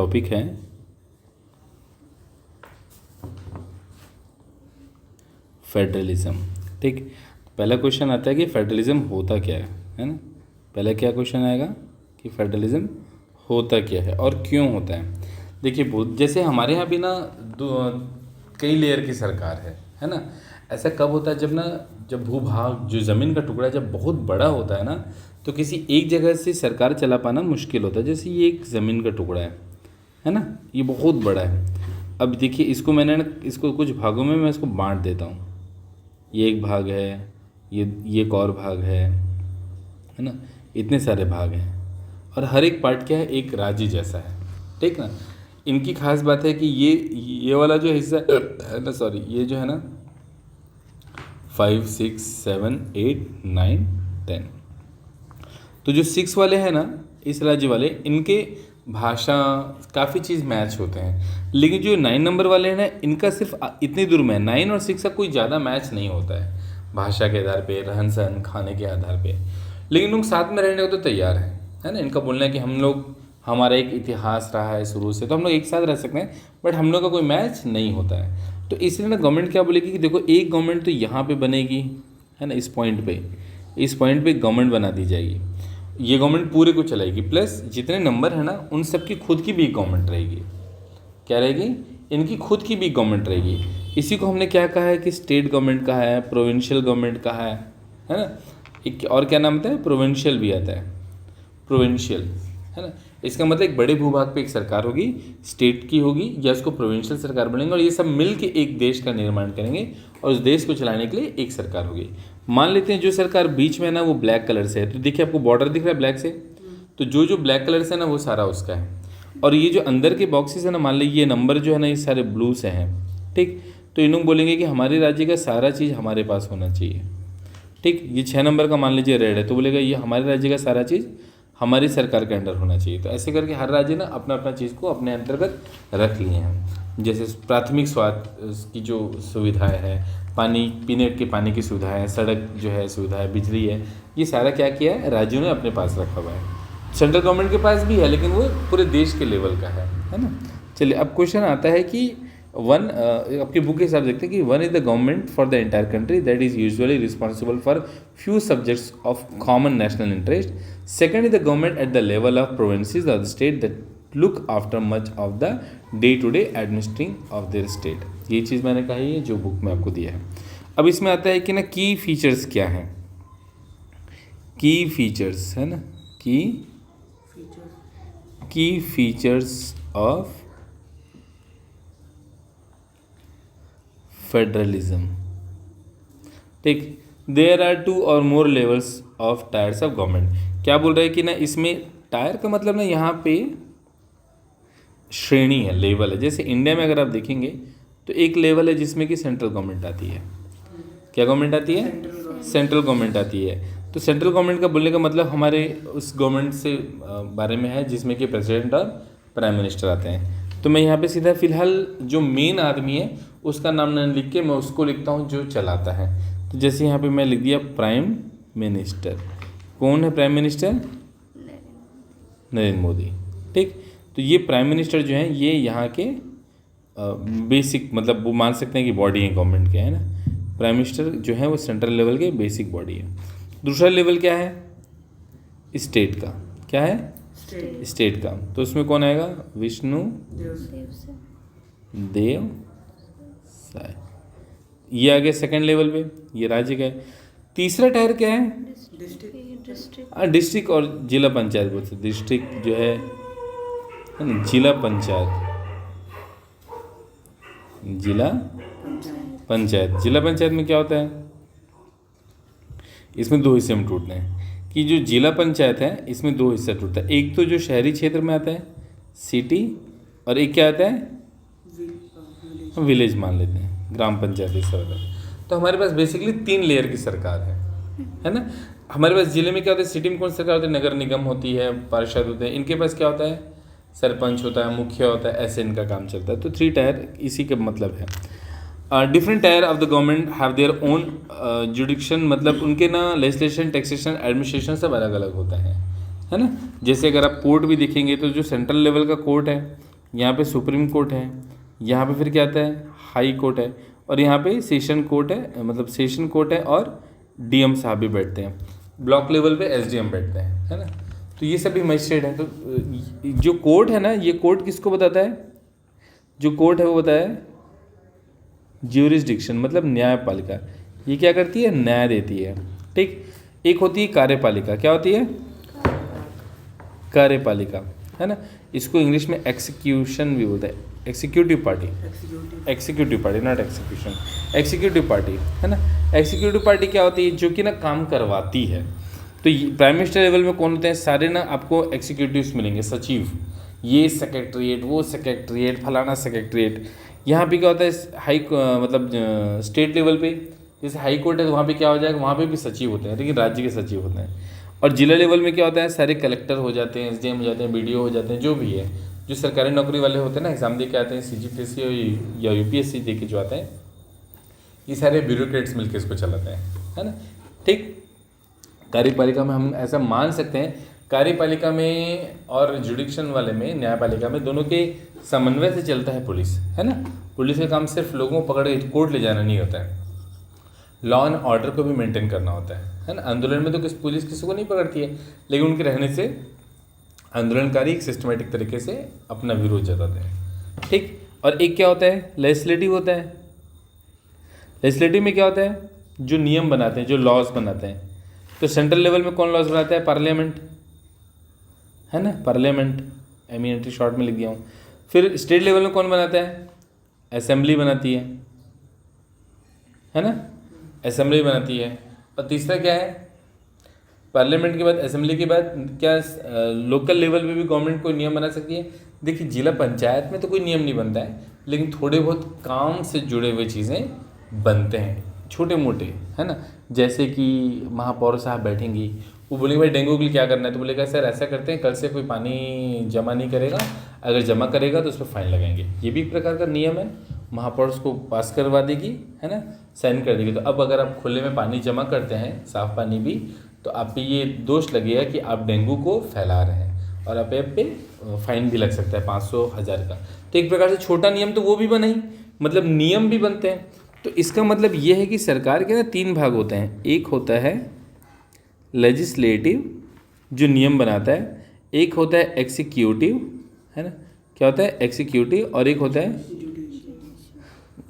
Topic है federalism. ठीक, पहला क्वेश्चन आता है कि फेडरलिज्म होता क्या है ना। पहला क्या क्वेश्चन आएगा कि फेडरलिज्म होता क्या है और क्यों होता है। देखिए, बहुत जैसे हमारे यहाँ भी ना कई लेयर की सरकार है ना। ऐसा कब होता है जब भूभाग, जो ज़मीन का टुकड़ा जब बहुत बड़ा होता है ना, तो किसी एक जगह से सरकार चला पाना मुश्किल होता है। जैसे ये एक ज़मीन का टुकड़ा है ना, ये बहुत बड़ा है। अब देखिए, इसको कुछ भागों में मैं इसको बांट देता हूँ। ये एक भाग है, ये एक और भाग है ना। इतने सारे भाग हैं और हर एक पार्ट क्या है, एक राज्य जैसा है। ठीक ना। इनकी खास बात है कि ये वाला जो हिस्सा है ना, सॉरी, ये जो है ना 5, 6, 7, 8, 9, 10, तो जो 6 वाले हैं ना, इस राज्य वाले, इनके भाषा काफ़ी चीज़ मैच होते हैं। लेकिन जो 9 नंबर वाले हैं ना, इनका सिर्फ इतनी दूर में 9 और 6 का कोई ज़्यादा मैच नहीं होता है भाषा के आधार पे, रहन सहन, खाने के आधार पे। लेकिन लोग साथ में रहने को तो तैयार हैं, है ना। इनका बोलना है कि हमारा एक इतिहास रहा है शुरू से, तो हम लोग एक साथ रह सकते हैं, बट हम लोग का कोई मैच नहीं होता है। तो इसलिए ना गवर्नमेंट क्या बोलेगी कि देखो, एक गवर्नमेंट तो यहाँ पे बनेगी, है ना, इस पॉइंट पे गवर्नमेंट बना दी जाएगी। ये गवर्नमेंट पूरे को चलाएगी, प्लस जितने नंबर है ना, उन सब की खुद की भी गवर्नमेंट रहेगी। क्या रहेगी? इनकी खुद की भी गवर्नमेंट रहेगी। इसी को हमने क्या कहा है कि स्टेट गवर्नमेंट कहा है, प्रोविंशियल गवर्नमेंट कहा है ना। एक और क्या नाम आता है, प्रोविंशियल भी आता है, प्रोविंशियल, है ना। इसका मतलब एक बड़े भूभाग पे एक सरकार होगी, स्टेट की होगी, या उसको प्रोविंशियल सरकार बनेंगे, और ये सब मिल के एक देश का निर्माण करेंगे और उस देश को चलाने के लिए एक सरकार होगी। मान लेते हैं जो सरकार बीच में है ना, वो ब्लैक कलर से है, तो देखिए आपको बॉर्डर दिख रहा है ब्लैक से, तो जो ब्लैक कलर से है ना, वो सारा उसका है। और ये जो अंदर के बॉक्सेस है ना, मान लीजिए ये नंबर जो है ना, ये सारे ब्लू से हैं। ठीक, तो इन लोग बोलेंगे कि हमारे राज्य का सारा चीज़ हमारे पास होना चाहिए। ठीक, ये 6 नंबर का मान लीजिए रेड है, तो बोलेगा ये हमारे राज्य का सारा चीज़ हमारी सरकार के अंडर होना चाहिए। तो ऐसे करके हर राज्य ना अपना अपना चीज़ को अपने अंतर्गत रख लिए हैं। जैसे प्राथमिक स्वास्थ्य की जो सुविधाएं है, पानी, पीने के पानी की सुविधा है, सड़क जो है सुविधा है, बिजली है, ये सारा क्या किया है, राज्यों ने अपने पास रखा हुआ है। सेंट्रल गवर्नमेंट के पास भी है, लेकिन वो पूरे देश के लेवल का है ना। चलिए, अब क्वेश्चन आता है कि आपकी बुक के हिसाब से देखते हैं कि 1 is the government for the entire country that is usually responsible for few subjects of common national interest. Second is the government at the level of provinces of the state that look after much of the day to day administering of their state. ये चीज़ मैंने कही है जो book में आपको दिया है। अब इसमें आता है कि ना की फीचर्स क्या हैं, की फीचर्स है ना, की फीचर्स ऑफ फेडरलिज्म। ठीक, देयर आर 2 और more levels of tiers of government. क्या बोल रहे हैं कि ना, इसमें टायर का मतलब ना यहाँ पे श्रेणी है, लेवल है। जैसे इंडिया में अगर आप देखेंगे तो एक लेवल है जिसमें कि सेंट्रल गवर्नमेंट आती है। क्या गवर्नमेंट आती है? सेंट्रल गवर्नमेंट आती है। तो सेंट्रल गवर्नमेंट का बोलने का मतलब हमारे उस गवर्नमेंट से बारे में है जिसमें कि प्रेसिडेंट और प्राइम मिनिस्टर आते हैं। तो मैं यहाँ पे सीधा फिलहाल जो मेन आदमी है उसका नाम न लिख के मैं उसको लिखता हूँ जो चलाता है। तो जैसे यहाँ पे मैं लिख दिया प्राइम मिनिस्टर। कौन है प्राइम मिनिस्टर? नरेंद्र मोदी। ठीक, तो ये प्राइम मिनिस्टर जो हैं ये यहाँ के बेसिक, मतलब वो मान सकते हैं कि बॉडी है गवर्नमेंट के, है ना। प्राइम मिनिस्टर जो है वो सेंट्रल लेवल के बेसिक बॉडी है। दूसरा लेवल क्या है? स्टेट का। क्या है? स्टेट का। तो उसमें कौन आएगा? विष्णु देव साय। ये आ गया सेकंड लेवल पे, ये राज्य का है। तीसरा टायर क्या है? डिस्ट्रिक्ट और जिला पंचायत बोलते हैं। डिस्ट्रिक्ट जो है ना, जिला पंचायत, जिला पंचायत में क्या होता है? इसमें 2 हिस्से में टूटते हैं कि जो जिला पंचायत है इसमें 2 हिस्सा टूटता है। एक तो जो शहरी क्षेत्र में आता है सिटी, और एक क्या आता है विलेज मान लेते हैं, ग्राम पंचायत हिस्सा होता है। तो हमारे पास बेसिकली 3 लेयर की सरकार है ना। हमारे पास जिले में क्या होता है, सिटी में कौन सरकार होती है? नगर निगम होती है, पार्षद होते हैं। इनके पास क्या होता है? सरपंच होता है, मुखिया होता है, ऐसे इनका काम चलता है। तो 3 टायर इसी का मतलब है। Different tyre of the government have their own जुडिक्शन, मतलब उनके ना लेजिस्लेशन, टैक्सेशन, एडमिनिस्ट्रेशन सब अलग अलग होता है ना। जैसे अगर आप कोर्ट भी देखेंगे तो जो सेंट्रल लेवल का कोर्ट है यहाँ पे सुप्रीम कोर्ट है, यहाँ पे फिर क्या आता है हाई कोर्ट है, और यहाँ पे सेशन कोर्ट है, मतलब सेशन कोर्ट है, और डीएम साहब भी बैठते हैं। ब्लॉक लेवल पे एसडीएम बैठते हैं, है ना। तो ये सभी मजिस्ट्रेट हैं। तो जो कोर्ट है ना, ये कोर्ट किसको बताता है, जो कोर्ट है वो बताया है ज्यूरिसडिक्शन, मतलब न्यायपालिका। ये क्या करती है, न्याय देती है, ठीक। एक होती है कार्यपालिका, क्या होती है, कार्यपालिका, है ना। इसको इंग्लिश में एक्सिक्यूशन भी बोलते हैं, executive party, executive party, not execution, executive party, है ना। एक्सिक्यूटिव पार्टी क्या होती है, जो कि ना काम करवाती है। तो प्राइम मिनिस्टर लेवल में कौन होते हैं, सारे ना आपको एक्सिक्यूटिव्स मिलेंगे, सचिव, ये सेक्रेटरीट, वो सेक्रेटरीट, फलाना सेक्रेटरीट। यहाँ पे क्या होता है, हाई मतलब स्टेट लेवल पे जैसे हाई कोर्ट है, तो वहाँ पे क्या हो जाएगा, वहाँ पे भी सचिव होते हैं, लेकिन राज्य के सचिव होते हैं। और जिला लेवल में क्या होता है, सारे कलेक्टर हो जाते हैं, एसडीएम हो जाते हैं, बीडीओ हो जाते हैं, जो भी है, जो सरकारी नौकरी वाले होते हैं ना, एग्जाम दे के आते हैं, सीजीपीएससी या यूपीएससी दे के जो आते हैं, ये सारे ब्यूरोक्रेट्स मिलकर इसको चलाते हैं, है ना, ठीक। कार्यपालिका में हम ऐसा मान सकते हैं, कार्यपालिका में और जुडिक्शन वाले में, न्यायपालिका में, दोनों के समन्वय से चलता है पुलिस, है ना। पुलिस का काम सिर्फ लोगों को पकड़ के कोर्ट ले जाना नहीं होता है, लॉ एंड ऑर्डर को भी मेंटेन करना होता है ना। आंदोलन में तो पुलिस किसी को नहीं पकड़ती है, लेकिन उनके रहने से आंदोलनकारी एक सिस्टमेटिक तरीके से अपना विरोध जताते हैं, ठीक। और एक क्या होता है, लेजिस्लेटिव होता है। लेजिस्लेटिव में क्या होता है, जो नियम बनाते हैं, जो लॉज बनाते हैं। तो सेंट्रल लेवल में कौन लॉज बनाता है, पार्लियामेंट, है ना, पार्लियामेंट, एमिनेटली शॉर्ट में लिख दिया हूँ। फिर स्टेट लेवल में कौन बनाता है, असेंबली बनाती है ना, असेंबली बनाती है। और तीसरा क्या है, पार्लियामेंट के बाद, असेंबली के बाद क्या लोकल लेवल पे भी गवर्नमेंट कोई नियम बना सकती है। देखिए जिला पंचायत में तो कोई नियम नहीं बनता है, लेकिन थोड़े बहुत काम से जुड़े हुए चीज़ें बनते हैं, छोटे मोटे, है ना। जैसे कि महापौर साहब बैठेंगी, वो बोलेंगे भाई डेंगू के लिए क्या करना है, तो बोलेगा सर ऐसा करते हैं, कल से कोई पानी जमा नहीं करेगा, अगर जमा करेगा तो उस पर फाइन लगाएंगे। ये भी एक प्रकार का नियम है, महापौर उसको पास करवा देगी, है ना, साइन कर देगी। तो अब अगर आप खुले में पानी जमा करते हैं, साफ पानी भी, तो आप पे ये दोष लगेगा कि आप डेंगू को फैला रहे हैं, और आप पे फाइन भी लग सकता है 500-1000 का। तो एक प्रकार से छोटा नियम तो वो भी बना ही, मतलब नियम भी बनते हैं। तो इसका मतलब ये है कि सरकार के ना 3 भाग होते हैं। एक होता है लेजिस्लेटिव, जो नियम बनाता है, एक होता है एग्जीक्यूटिव, है ना, क्या होता है एग्जीक्यूटिव, और एक होता है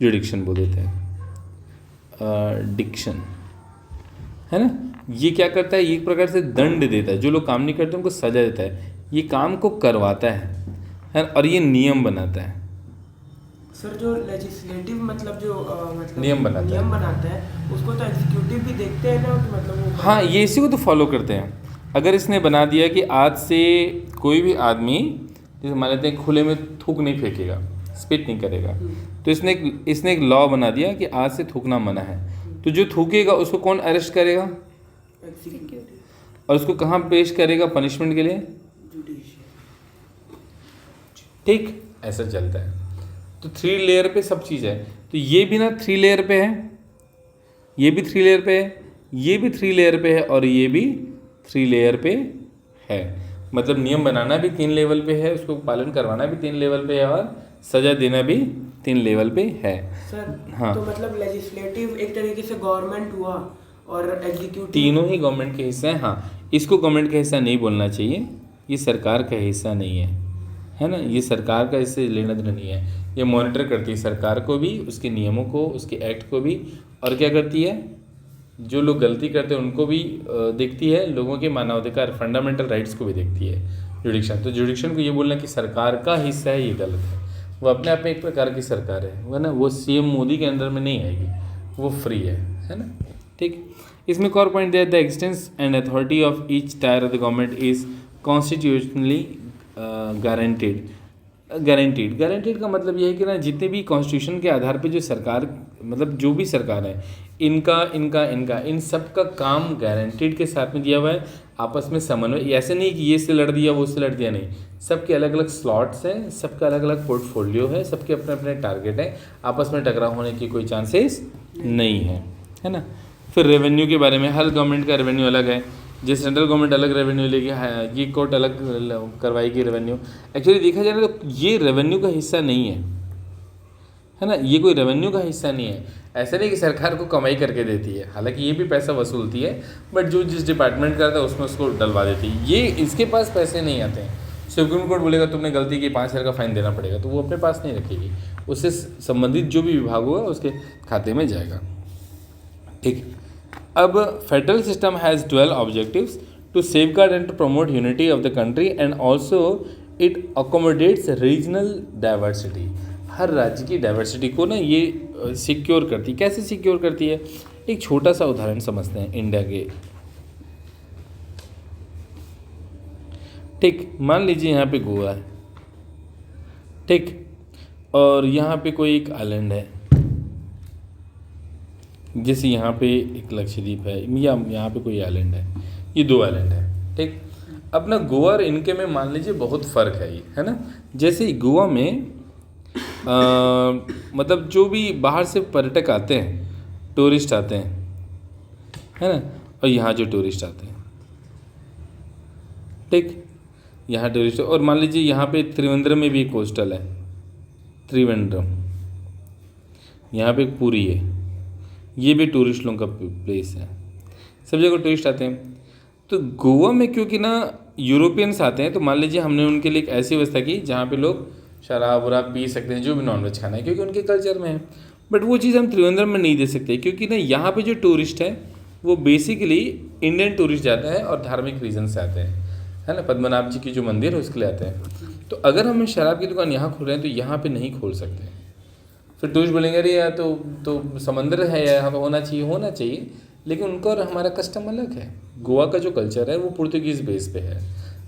जुडिक्शन बोल देते हैं, डिक्शन, है ना। ये क्या करता है, ये एक प्रकार से दंड देता है, जो लोग काम नहीं करते उनको सजा देता है, ये काम को करवाता है ना, और ये नियम बनाता है। सर जो लेजिस्लेटिव मतलब जो मतलब नियम बनाता है उसको तो एग्जीक्यूटिव भी देखते हैं ना, मतलब वो, हाँ, ये इसी को तो फॉलो करते हैं। अगर इसने बना दिया कि आज से कोई भी आदमी, जैसे मान लेते हैं खुले में थूक नहीं फेंकेगा, स्पिट नहीं करेगा, तो इसने एक लॉ बना दिया कि आज से थूकना मना है। तो जो थूकेगा उसको कौन अरेस्ट करेगा, और उसको कहाँ पेश करेगा पनिशमेंट के लिए, ठीक, ऐसा चलता है। तो 3 लेयर पे सब चीज़ है। तो ये भी ना 3 लेयर पे है, ये भी 3 लेयर पे है, ये भी 3 लेयर पे है, और ये भी 3 लेयर पे है। मतलब नियम बनाना भी 3 लेवल पे है, उसको पालन करवाना भी 3 लेवल पे है, और सजा देना भी 3 लेवल पे है। सर हाँ, तो मतलब लेजिस्लेटिव एक तरीके से गवर्नमेंट हुआ, और एग्जीक्यूटिव, तीनों ही गवर्नमेंट के हिस्से हैं। हाँ, इसको गवर्नमेंट का हिस्सा नहीं बोलना चाहिए, ये सरकार का हिस्सा नहीं है ना, ये सरकार का इससे लेना देना नहीं है। ये मॉनिटर करती है सरकार को भी, उसके नियमों को, उसके एक्ट को भी, और क्या करती है, जो लोग गलती करते हैं उनको भी देखती है, लोगों के मानवाधिकार, फंडामेंटल राइट्स को भी देखती है जुडिक्शन। तो जुडिक्शन को ये बोलना कि सरकार का हिस्सा है, ये गलत है। वो अपने आप में एक प्रकार की सरकार है ना, वो सीएम मोदी के अंदर में नहीं आएगी, वो फ्री है ना, ठीक। इसमें एक और पॉइंट दिया, the expanse and authority of each tyre of the government is constitutionally guaranteed का मतलब ये है कि ना जितने भी कॉन्स्टिट्यूशन के आधार पे जो सरकार, मतलब जो भी सरकार है, इनका इन सब का काम गारंटीड के साथ में दिया हुआ है, आपस में समन्वय। ऐसे नहीं कि ये से लड़ दिया वो से लड़ दिया, नहीं, सबके अलग अलग स्लॉट्स हैं, सबका अलग अलग पोर्टफोलियो है, सबके अपने अपने टारगेट हैं, आपस में टकराव होने की कोई चांसेस नहीं है ना। फिर रेवेन्यू के बारे में, हर गवर्नमेंट का रेवेन्यू अलग है। जैसे सेंट्रल गवर्नमेंट अलग रेवेन्यू लेगी, ये कोर्ट अलग करवाएगी रेवेन्यू। एक्चुअली देखा जाए ना तो ये रेवेन्यू का हिस्सा नहीं है ना, ये कोई रेवेन्यू का हिस्सा नहीं है। ऐसा नहीं कि सरकार को कमाई करके देती है, हालांकि ये भी पैसा वसूलती है, बट जो जिस डिपार्टमेंट का था उसमें उसको डलवा देती है। ये इसके पास पैसे नहीं आते हैं। सुप्रीम कोर्ट बोलेगा तुमने गलती की 5,000 का फाइन देना पड़ेगा, तो वो अपने पास नहीं रखेगी, उससे संबंधित जो भी विभाग होगा उसके खाते में जाएगा। ठीक, अब federal system has 12 objectives to safeguard and to promote unity of the country and also it accommodates regional diversity. हर राज्य की डाइवर्सिटी को ना ये सिक्योर करती है। कैसे सिक्योर करती है, एक छोटा सा उदाहरण समझते हैं इंडिया के। ठीक, मान लीजिए यहाँ पे गोवा है, ठीक, और यहाँ पे कोई एक आइलैंड है, जैसे यहाँ पे एक लक्षद्वीप है या यहाँ पे कोई आइलैंड है, ये 2 आइलैंड है। ठीक, अपना गोवा और इनके में मान लीजिए बहुत फ़र्क है, ये है ना। जैसे गोवा में मतलब जो भी बाहर से पर्यटक आते हैं, टूरिस्ट आते हैं, है ना, और यहाँ जो टूरिस्ट आते हैं, ठीक, यहाँ टूरिस्ट, और मान लीजिए यहाँ पे त्रिवेंद्रम में भी एक कोस्टल है, त्रिवेंद्रम, यहाँ पे एक पुरी है, ये भी टूरिस्ट लोगों का प्लेस है, सब जगह टूरिस्ट आते हैं। तो गोवा में क्योंकि ना यूरोपियंस आते हैं, तो मान लीजिए हमने उनके लिए एक ऐसी व्यवस्था की जहाँ पे लोग शराब वराब पी सकते हैं, जो भी नॉनवेज खाना है, क्योंकि उनके कल्चर में है। बट वो चीज़ हम त्रिवेंद्रम में नहीं दे सकते, क्योंकि ना यहाँ पे जो टूरिस्ट है वो बेसिकली इंडियन टूरिस्ट जाता है और धार्मिक रीजन से आते हैं, है ना, पद्मनाभ जी की जो मंदिर है उसके लिए आते हैं। तो अगर हम शराब की दुकान यहाँ खोल रहे हैं तो यहाँ पे नहीं खोल सकते। फिर टूरिस्ट बोलेंगे अरे यार तो समंदर है यार, यहाँ पे होना चाहिए, लेकिन उनका और हमारा कस्टम अलग है। गोवा का जो कल्चर है वो पुर्तगीज़ बेस पे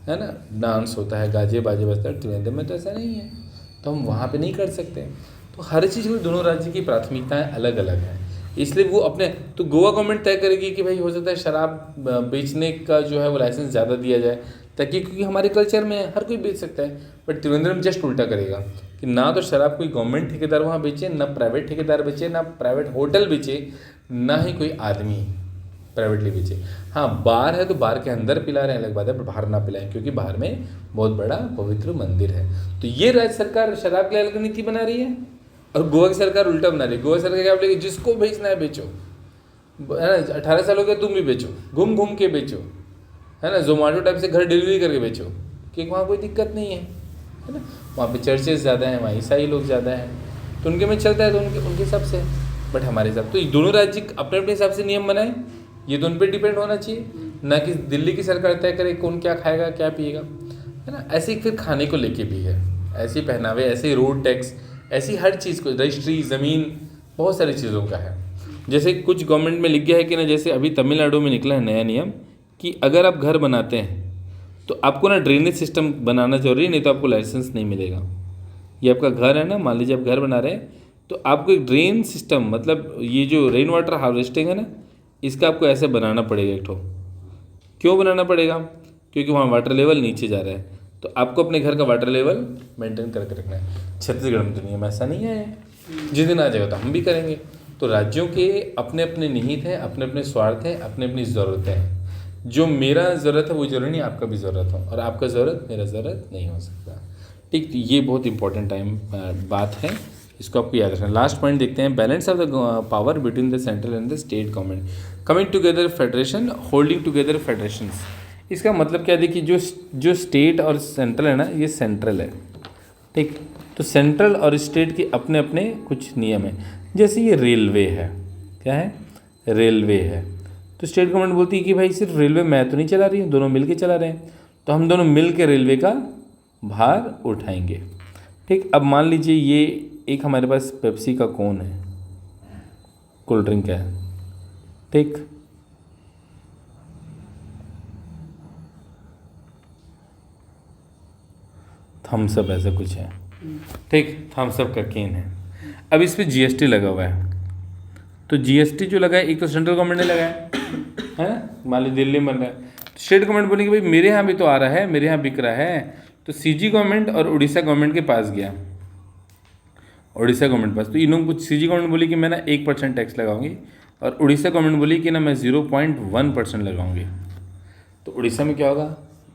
है ना, डांस होता है, गाजे बाजे बजता है। त्रिवेंद्रम में तो ऐसा नहीं है, तो हम वहाँ पे नहीं कर सकते। तो हर चीज़ में दोनों राज्य की प्राथमिकताएं अलग अलग हैं, इसलिए वो अपने, तो गोवा गवर्नमेंट तय करेगी कि भाई हो सकता है शराब बेचने का जो है वो लाइसेंस ज़्यादा दिया जाए, ताकि क्योंकि हमारे कल्चर में हर कोई बेच सकता है। बट त्रिवेंद्रम जस्ट उल्टा करेगा कि ना तो शराब कोई गवर्नमेंट ठेकेदार वहाँ बेचे, ना प्राइवेट ठेकेदार बेचे, ना प्राइवेट होटल बेचे, ना ही कोई आदमी प्राइवेटली बेचे। हाँ, बार है तो बार के अंदर पिला रहे हैं अलग बात है, पर बाहर ना पिलाएं, क्योंकि बाहर में बहुत बड़ा पवित्र मंदिर है। तो ये राज्य सरकार शराब के लिए अलग नीति बना रही है, और गोवा की सरकार उल्टा बना रही है। गोवा सरकार क्या बोलेगी, जिसको बेचना है बेचो, है ना, 18 साल हो गया तुम भी बेचो, घूम घूम के बेचो, है ना, जोमेटो टाइप से घर डिलीवरी करके बेचो, क्योंकि वहाँ कोई दिक्कत नहीं है ना। वहाँ पे चर्चेस ज़्यादा हैं, वहाँ ईसाई लोग ज़्यादा हैं, तो उनके में चलता है, तो उनके हिसाब से। बट हमारे हिसाब तो दोनों राज्य अपने अपने हिसाब से नियम बनाए, ये तो उन पर डिपेंड होना चाहिए, ना कि दिल्ली की सरकार तय करे कौन क्या खाएगा क्या पिएगा, है ना। ऐसे ही फिर खाने को लेके भी है, ऐसे पहनावे, ऐसे रोड टैक्स, ऐसी हर चीज़ को, रजिस्ट्री, ज़मीन, बहुत सारी चीज़ों का है। जैसे कुछ गवर्नमेंट में लिख गया है कि ना, जैसे अभी तमिलनाडु में निकला है नया नियम कि अगर आप घर बनाते हैं तो आपको ना ड्रेनेज सिस्टम बनाना जरूरी है, नहीं तो आपको लाइसेंस नहीं मिलेगा। ये आपका घर है ना, मान लीजिए आप घर बना रहे हैं, तो आपको एक ड्रेन सिस्टम, मतलब ये जो रेन वाटर हार्वेस्टिंग है ना, इसका आपको ऐसे बनाना पड़ेगा एक ठो। क्यों बनाना पड़ेगा, क्योंकि वहाँ वाटर लेवल नीचे जा रहा है, तो आपको अपने घर का वाटर लेवल मेंटेन करके रखना है। छत्तीसगढ़ में तो नियम ऐसा नहीं है, जिस दिन आ जाएगा तो हम भी करेंगे। तो राज्यों के अपने अपने निहित हैं, अपने अपने स्वार्थ हैं, अपने अपनी ज़रूरतें हैं। जो मेरा ज़रूरत है वो जरूरी नहीं आपका भी ज़रूरत हो, और आपका ज़रूरत मेरा ज़रूरत नहीं हो सकता। ठीक, ये बहुत इंपॉर्टेंट बात है, इसको आपको याद रखना। लास्ट पॉइंट देखते हैं, balance of the power between the central and the state government, coming together federation, holding together federations. इसका मतलब क्या, देखिए जो स्टेट और सेंट्रल है ना, ये सेंट्रल है, ठीक। तो सेंट्रल और स्टेट के अपने अपने कुछ नियम हैं। जैसे ये रेलवे है, क्या है, रेलवे है, तो स्टेट गवर्नमेंट बोलती है कि भाई सिर्फ रेलवे मैं तो नहीं चला रही हूँ, दोनों मिल के चला रहे हैं, तो हम दोनों मिल के रेलवे का भार उठाएंगे। ठीक, अब मान लीजिए ये एक हमारे पास पेप्सी का कोन है, कोल्ड ड्रिंक है, ठीक, थम्स अप ऐसा कुछ है, ठीक, थम्स अप का केन है। अब इस पर जीएसटी लगा हुआ है, तो जीएसटी जो लगा है, एक तो सेंट्रल गवर्नमेंट ने लगाया है ना, मान लीजिए दिल्ली में बन रहा है, स्टेट गवर्नमेंट बोलेगी भाई मेरे यहाँ भी तो आ रहा है, मेरे यहाँ बिक रहा है, तो सीजी गवर्नमेंट और उड़ीसा गवर्नमेंट के पास गया, उड़ीसा गवर्नमेंट पास। तो इन लोगों को सीजी गवर्नमेंट बोली कि मैं ना 1% टैक्स लगाऊंगी, और उड़ीसा गवर्नमेंट बोली कि ना मैं 0.1% लगाऊंगी। तो उड़ीसा में क्या होगा,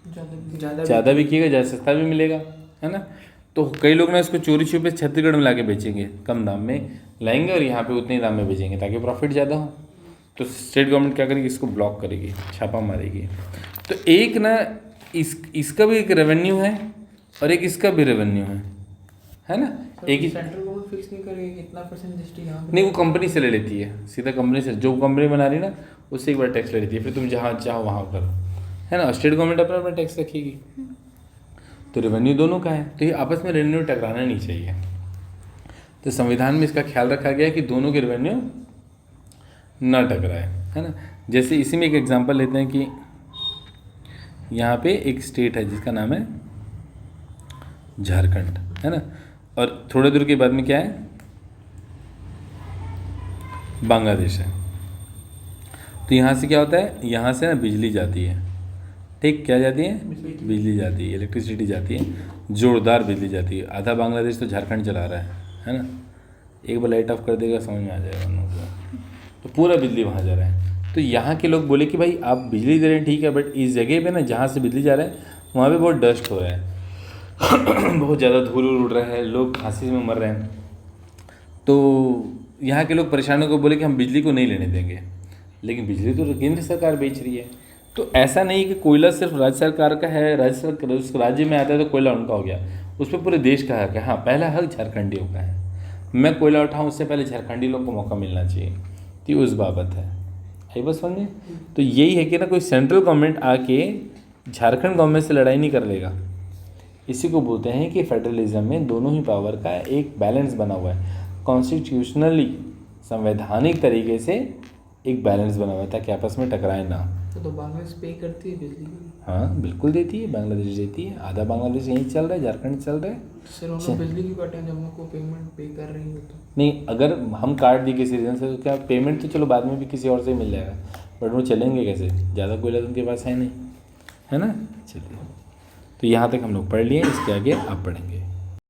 ज़्यादा ज़्यादा बिकेगा, ज़्यादा सस्ता भी मिलेगा, है ना। तो कई लोग ना इसको चोरी छुपे छत्तीसगढ़ में ला के बेचेंगे, कम दाम में लाएंगे और यहाँ पे उतने ही दाम में बेचेंगे ताकि प्रॉफिट ज़्यादा हो। तो स्टेट गवर्नमेंट क्या करेगी, इसको ब्लॉक करेगी, छापा मारेगी। तो एक ना इसका भी एक रेवेन्यू है और एक इसका भी रेवेन्यू है ना। एक ही सेंट्रल गवर्नमेंट फिक्स नहीं करेगी कितना परसेंट जीएसटी यहाँ पे? नहीं, वो कंपनी से ले लेती है, सीधा कंपनी से, जो कंपनी बना रही है ना उससे एक बार टैक्स ले लेती है, फिर तुम जहाँ चाहो वहाँ करो, है ना। स्टेट गवर्नमेंट अपना अपना टैक्स रखेगी। तो रेवेन्यू दोनों का है, तो ये आपस में रेवेन्यू टकराना नहीं चाहिए। तो संविधान में इसका ख्याल रखा गया है कि दोनों के रेवेन्यू ना टकराए, है ना। जैसे इसी में एक एग्जांपल लेते हैं कि यहाँ पे एक स्टेट है जिसका नाम है झारखंड, है ना, और थोड़ी दूर के बाद में क्या है, बांग्लादेश है। तो यहाँ से क्या होता है, यहाँ से ना बिजली जाती है, ठीक, क्या जाती है, बिजली जाती है, इलेक्ट्रिसिटी जाती है, जोरदार बिजली जाती है। आधा बांग्लादेश तो झारखंड चला रहा है ना। एक बार लाइट ऑफ कर देगा समझ में आ जाएगा उन लोगों को, तो पूरा बिजली वहाँ जा रहा है। तो यहाँ के लोग बोले कि भाई आप बिजली दे रहे हैं ठीक है, बट इस जगह पे ना जहाँ से बिजली जा रहा है वहाँ पे बहुत डस्ट हो रहा है बहुत ज़्यादा धूल उड़ रहा है, लोग खांसी में मर रहे हैं। तो यहाँ के लोग परेशान होकर बोले कि हम बिजली को नहीं लेने देंगे, लेकिन बिजली तो केंद्र सरकार बेच रही है। तो ऐसा नहीं कि कोयला सिर्फ राज्य सरकार का है, राज्य सरकार उस राज्य में आता है तो कोयला उनका हो गया, उस पर पूरे देश का हक है। हाँ, पहला हक झारखंडियों का है, मैं कोयला उठाऊँ उससे पहले झारखंडी लोग को मौका मिलना चाहिए, तो उस बाबत है। आई बस समझे। तो यही है कि ना कोई सेंट्रल गवर्नमेंट आके झारखंड गवर्नमेंट से लड़ाई नहीं कर लेगा। इसी को बोलते हैं कि फेडरलिज्म में दोनों ही पावर का एक बैलेंस बना हुआ है, कॉन्स्टिट्यूशनली संवैधानिक तरीके से एक बैलेंस बना हुआ है ताकि आपस में टकराए ना। तो बांग्लादेश पे करती है बिजली की? हाँ बिल्कुल देती है, बांग्लादेश देती है, आधा बांग्लादेश यहीं चल रहा है, झारखंड चल रहा है। सर हम लोग बिजली की काटे जब हम लोग को पेमेंट पे कर रही हो तो? नहीं, अगर हम काट दिए किसी रीज़न से तो क्या पेमेंट तो चलो बाद में भी किसी और से मिल जाएगा, बट वो चलेंगे कैसे, ज़्यादा कोयला तो उनके पास है नहीं, है ना। चलिए, तो यहाँ तक हम लोग पढ़ लिए, इसके आगे आप पढ़ेंगे।